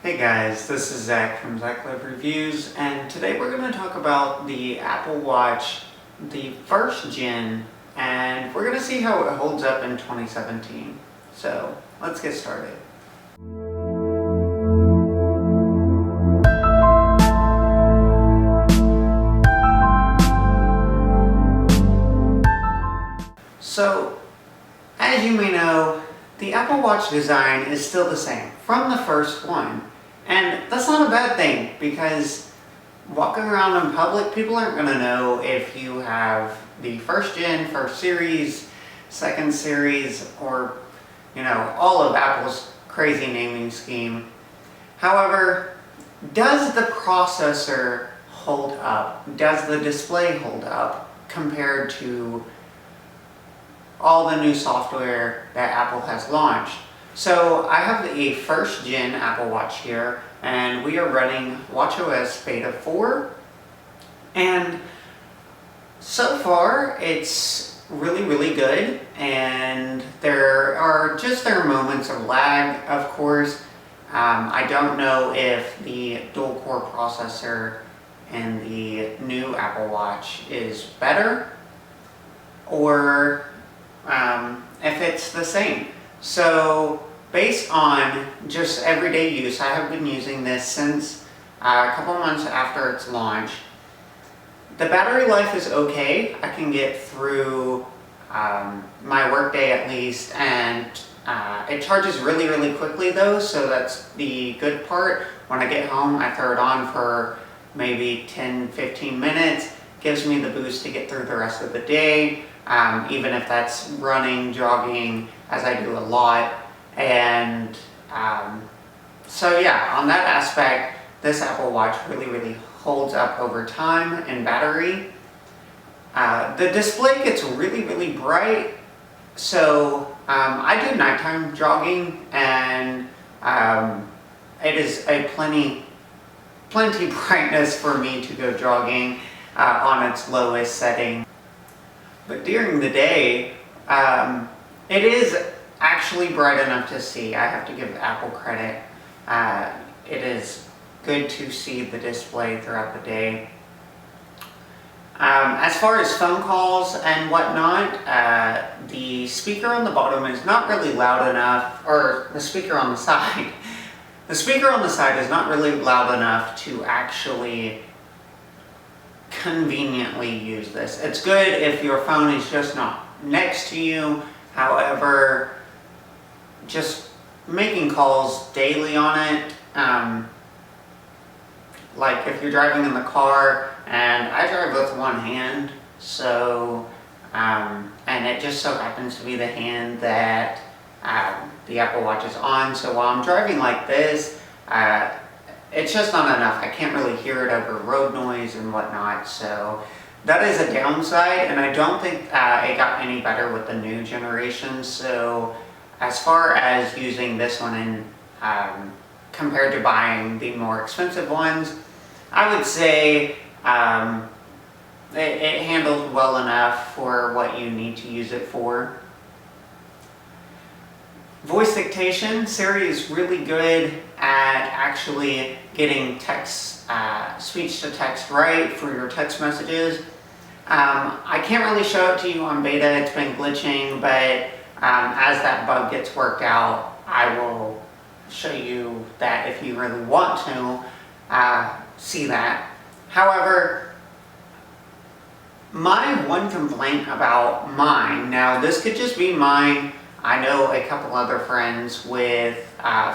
Hey guys, this is Zach from Zach Live Reviews, and today we're going to talk about the Apple Watch, the first gen, and we're going to see how it holds up in 2017. So let's get started. So, as you may know, the Apple Watch design is still the same from the first one. And that's not a bad thing, because walking around in public, people aren't going to know if you have the first gen, first series, second series, or, all of Apple's crazy naming scheme. However, does the processor hold up? Does the display hold up compared to all the new software that Apple has launched? So I have a first gen Apple Watch here, and we are running watchOS Beta 4, and so far it's really good, and there are moments of lag, of course. I don't know if the dual core processor in the new Apple Watch is better or if it's the same. So based on just everyday use, I have been using this since a couple months after its launch. The battery life is okay. I can get through my workday at least, and it charges really quickly though, so that's the good part. When I get home, I throw it on for maybe 10-15 minutes. Gives me the boost to get through the rest of the day. Even if that's running, jogging, as I do a lot. And so yeah, on that aspect, this Apple Watch really holds up over time in battery. The display gets really bright, so I do nighttime jogging, and it is a plenty brightness for me to go jogging on its lowest setting. But during the day, it is actually bright enough to see. I have to give Apple credit. It is good to see the display throughout the day. As far as phone calls and whatnot, the speaker on the bottom is not really loud enough, or the speaker on the side. The speaker on the side is not really loud enough to actually conveniently use this. It's good if your phone is just not next to you. However, just making calls daily on it, like if you're driving in the car, and I drive with one hand, so and it just so happens to be the hand that the Apple Watch is on, so while I'm driving like this, it's just not enough. I can't really hear it over road noise and whatnot, so that is a downside, and I don't think it got any better with the new generation. So as far as using this one in compared to buying the more expensive ones, I would say it handled well enough for what you need to use it for. Voice dictation, Siri is really good at actually getting text, speech to text right for your text messages. I can't really show it to you on beta, it's been glitching, but as that bug gets worked out, I will show you that if you really want to see that. However, my one complaint about mine, now this could just be mine, I know a couple other friends with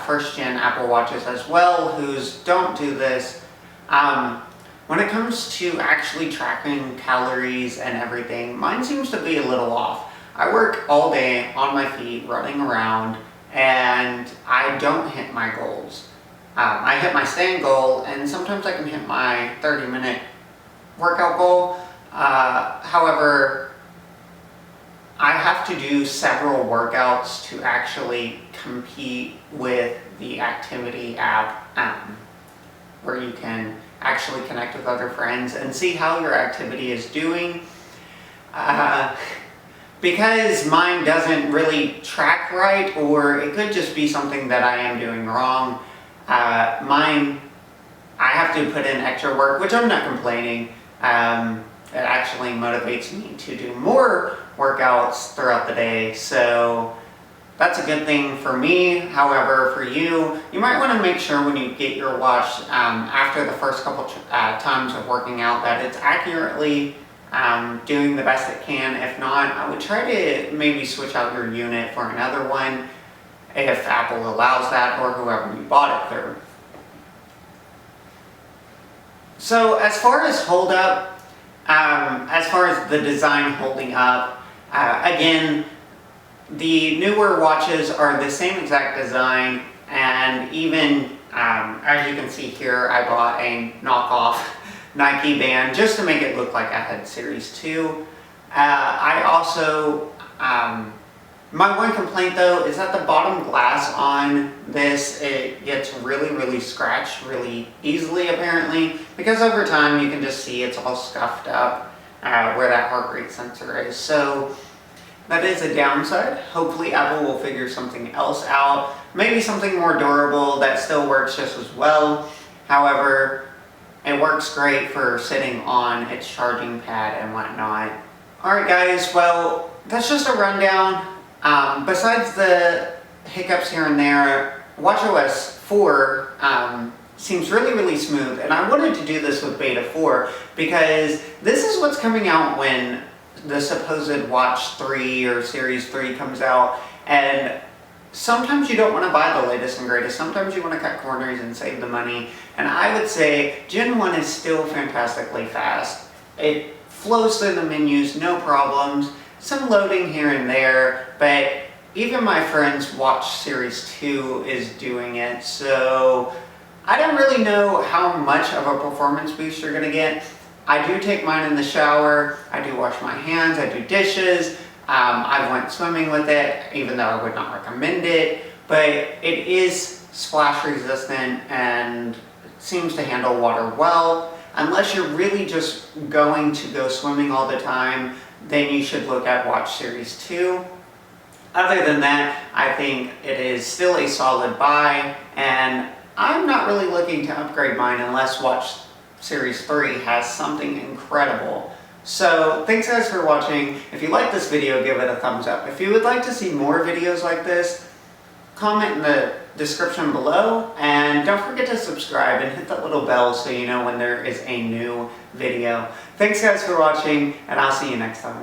first gen Apple Watches as well whose don't do this. When it comes to actually tracking calories and everything, mine seems to be a little off. I work all day on my feet running around, and I don't hit my goals. I hit my stand goal, and sometimes I can hit my 30-minute workout goal. However, I have to do several workouts to actually compete with the activity app, where you can actually connect with other friends and see how your activity is doing. Because mine doesn't really track right, or it could just be something that I am doing wrong, Mine, I have to put in extra work, which I'm not complaining. It actually motivates me to do more workouts throughout the day, so that's a good thing for me. However, for you, you might want to make sure when you get your watch after the first couple times of working out that it's accurately doing the best it can. If not, I would try to maybe switch out your unit for another one if Apple allows that, or whoever you bought it through. So as far as hold up, as far as the design holding up, again, the newer watches are the same exact design, and even as you can see here, I bought a knockoff Nike band just to make it look like I had Series 2. I also, my one complaint though is that the bottom glass on this, it gets really scratched really easily apparently, because over time you can just see it's all scuffed up where that heart rate sensor is. So that is a downside. Hopefully Apple will figure something else out, maybe something more durable that still works just as well. However, it works great for sitting on its charging pad and whatnot. Alright guys, well, that's just a rundown. Besides the hiccups here and there, watchOS 4 seems really smooth, and I wanted to do this with Beta 4 because this is what's coming out when the supposed Watch 3 or Series 3 comes out, and sometimes you don't want to buy the latest and greatest, sometimes you want to cut corners and save the money, and I would say Gen 1 is still fantastically fast. It flows through the menus, no problems, some loading here and there, but even my friend's Watch Series 2 is doing it, so I don't really know how much of a performance boost you're going to get. I do take mine in the shower, I do wash my hands, I do dishes, I went swimming with it, even though I would not recommend it, but it is splash resistant and seems to handle water well. Unless you're really just going to go swimming all the time, then you should look at Watch Series 2. Other than that, I think it is still a solid buy, and I'm not really looking to upgrade mine unless Watch Series 3 has something incredible. So thanks guys for watching. If you like this video, give it a thumbs up. If you would like to see more videos like this, comment in the description below, and don't forget to subscribe and hit that little bell so you know when there is a new video. Thanks guys for watching, and I'll see you next time.